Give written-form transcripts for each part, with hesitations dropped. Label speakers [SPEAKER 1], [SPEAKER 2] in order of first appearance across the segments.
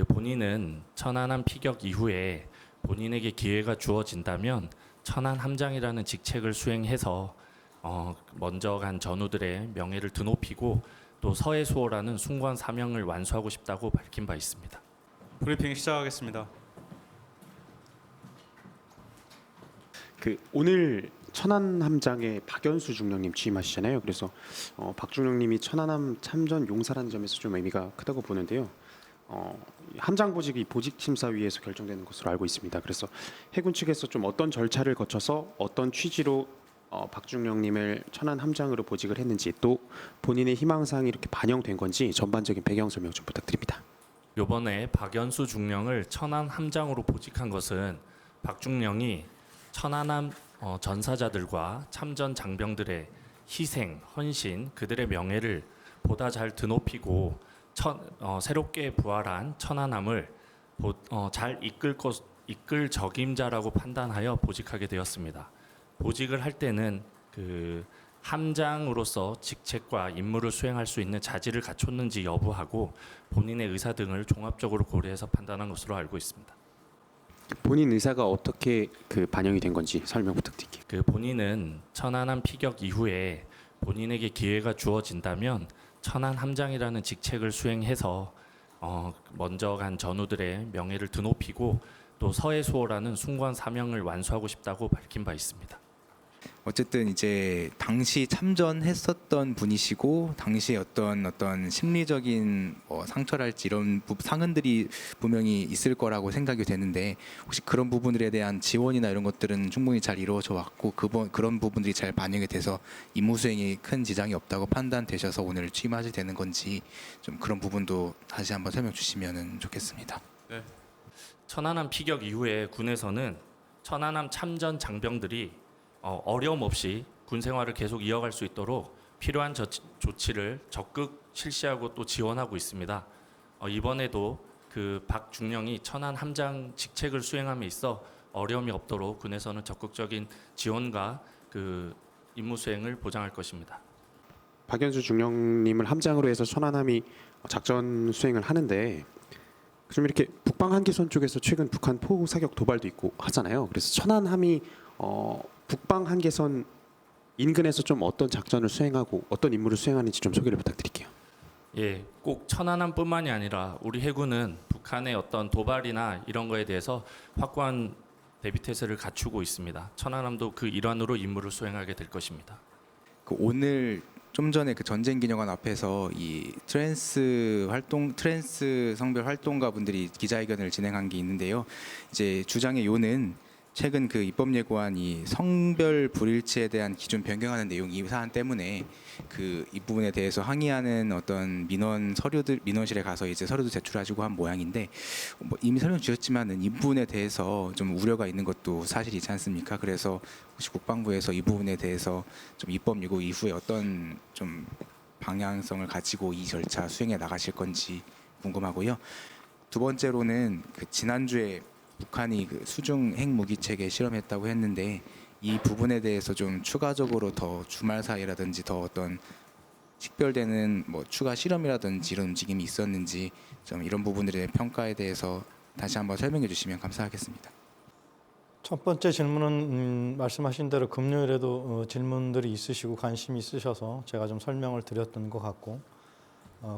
[SPEAKER 1] 본인은 천안함 피격 이후에 본인에게 기회가 주어진다면 천안 함장이라는 직책을 수행해서 먼저 간 전우들의 명예를 드높이고 또 서해수호라는 숭고한 사명을 완수하고 싶다고 밝힌 바 있습니다.
[SPEAKER 2] 브리핑 시작하겠습니다.
[SPEAKER 3] 오늘 천안 함장에 박연수 중령님 취임하시잖아요. 그래서 박 중령님이 천안함 참전 용사라는 점에서 좀 의미가 크다고 보는데요. 함장 보직이 보직심사위에서 결정되는 것으로 알고 있습니다. 그래서 해군 측에서 좀 어떤 절차를 거쳐서 어떤 취지로 박 중령님을 천안 함장으로 보직을 했는지, 또 본인의 희망사항이 이렇게 반영된 건지 전반적인 배경 설명 좀 부탁드립니다.
[SPEAKER 1] 이번에 박연수 중령을 천안 함장으로 보직한 것은 박 중령이 천안함 전사자들과 참전 장병들의 희생, 헌신, 그들의 명예를 보다 잘 드높이고 새롭게 부활한 천안함을 잘 이끌 적임자라고 판단하여 보직하게 되었습니다. 보직을 할 때는 함장으로서 직책과 임무를 수행할 수 있는 자질을 갖췄는지 여부하고 본인의 의사 등을 종합적으로 고려해서 판단한 것으로 알고 있습니다.
[SPEAKER 3] 본인 의사가 어떻게 반영이 된 건지 설명 부탁드릴게요.
[SPEAKER 1] 본인은 천안함 피격 이후에 본인에게 기회가 주어진다면 천안 함장이라는 직책을 수행해서 먼저 간 전우들의 명예를 드높이고 또 서해수호라는 숭고한 사명을 완수하고 싶다고 밝힌 바 있습니다.
[SPEAKER 4] 어쨌든 이제 당시 참전했었던 분이시고 당시 어떤 심리적인 상처랄지 이런 상흔들이 분명히 있을 거라고 생각이 되는데, 혹시 그런 부분들에 대한 지원이나 이런 것들은 충분히 잘 이루어져 왔고 그런 부분들이 잘 반영이 돼서 임무 수행에 큰 지장이 없다고 판단되셔서 오늘 취임하게 되는 건지 좀 그런 부분도 다시 한번 설명 주시면 좋겠습니다.
[SPEAKER 2] 네.
[SPEAKER 1] 천안함 피격 이후에 군에서는 천안함 참전 장병들이 어려움 없이 군 생활을 계속 이어갈 수 있도록 필요한 조치를 적극 실시하고 또 지원하고 있습니다. 이번에도 박 중령이 천안 함장 직책을 수행함에 있어 어려움이 없도록 군에서는 적극적인 지원과 임무 수행을 보장할 것입니다.
[SPEAKER 3] 박연수 중령님을 함장으로 해서 천안함이 작전 수행을 하는데, 좀 이렇게 북방 한계선 쪽에서 최근 북한 포 사격 도발도 있고 하잖아요. 그래서 천안함이 북방 한계선 인근에서 좀 어떤 작전을 수행하고 어떤 임무를 수행하는지 좀 소개를 부탁드릴게요.
[SPEAKER 1] 예, 꼭 천안함뿐만이 아니라 우리 해군은 북한의 어떤 도발이나 이런 거에 대해서 확고한 대비 태세를 갖추고 있습니다. 천안함도 그 일환으로 임무를 수행하게 될 것입니다.
[SPEAKER 4] 오늘 좀 전에 전쟁기념관 앞에서 이 트랜스 성별 활동가 분들이 기자회견을 진행한 게 있는데요. 이제 주장의 요는 최근 입법 예고안 이 성별 불일치에 대한 기준 변경하는 내용 이 사안 때문에 이 부분에 대해서 항의하는 어떤 민원실에 가서 이제 서류도 제출하시고 한 모양인데, 이미 설명 주셨지만은 이 부분에 대해서 좀 우려가 있는 것도 사실이지 않습니까? 그래서 혹시 국방부에서 이 부분에 대해서 좀 입법 예고 이후에 어떤 좀 방향성을 가지고 이 절차 수행해 나가실 건지 궁금하고요. 두 번째로는 지난주에 북한이 수중 핵무기 체계 실험했다고 했는데, 이 부분에 대해서 좀 추가적으로 더 주말 사이라든지 더 어떤 식별되는 추가 실험이라든지 이런 움직임이 있었는지 좀 이런 부분들의 평가에 대해서 다시 한번 설명해 주시면 감사하겠습니다.
[SPEAKER 5] 첫 번째 질문은 말씀하신 대로 금요일에도 질문들이 있으시고 관심이 있으셔서 제가 좀 설명을 드렸던 것 같고,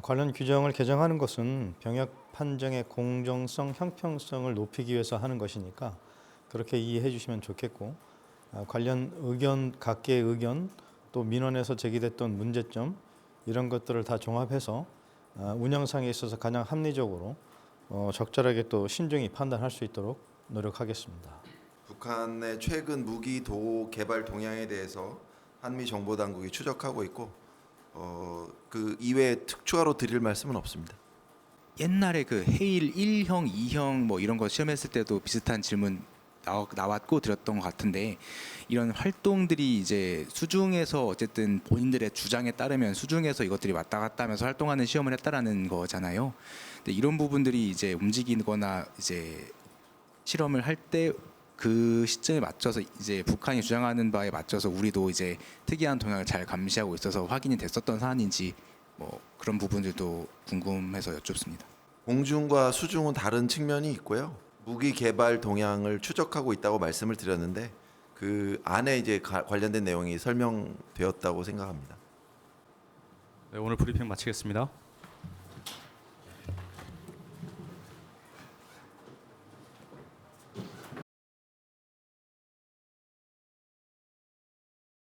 [SPEAKER 5] 관련 규정을 개정하는 것은 병역 판정의 공정성, 형평성을 높이기 위해서 하는 것이니까 그렇게 이해해 주시면 좋겠고, 관련 의견, 각계의 의견, 또 민원에서 제기됐던 문제점 이런 것들을 다 종합해서 운영상에 있어서 가장 합리적으로 적절하게 또 신중히 판단할 수 있도록 노력하겠습니다.
[SPEAKER 6] 북한의 최근 무기 개발 동향에 대해서 한미 정보당국이 추적하고 있고 그 이외에 추가로 드릴 말씀은 없습니다.
[SPEAKER 4] 옛날에 해일 1형, 2형 이런 거 시험했을 때도 비슷한 질문 나왔고 드렸던 것 같은데, 이런 활동들이 이제 수중에서 어쨌든 본인들의 주장에 따르면 수중에서 이것들이 왔다 갔다 하면서 활동하는 시험을 했다라는 거잖아요. 근데 이런 부분들이 이제 움직이거나 이제 실험을 할 때 그 시점에 맞춰서 이제 북한이 주장하는 바에 맞춰서 우리도 이제 특이한 동향을 잘 감시하고 있어서 확인이 됐었던 사안인지 그런 부분들도 궁금해서 여쭙습니다.
[SPEAKER 6] 공중과 수중은 다른 측면이 있고요. 무기 개발 동향을 추적하고 있다고 말씀을 드렸는데 그 안에 이제 관련된 내용이 설명되었다고 생각합니다.
[SPEAKER 2] 네, 오늘 브리핑 마치겠습니다.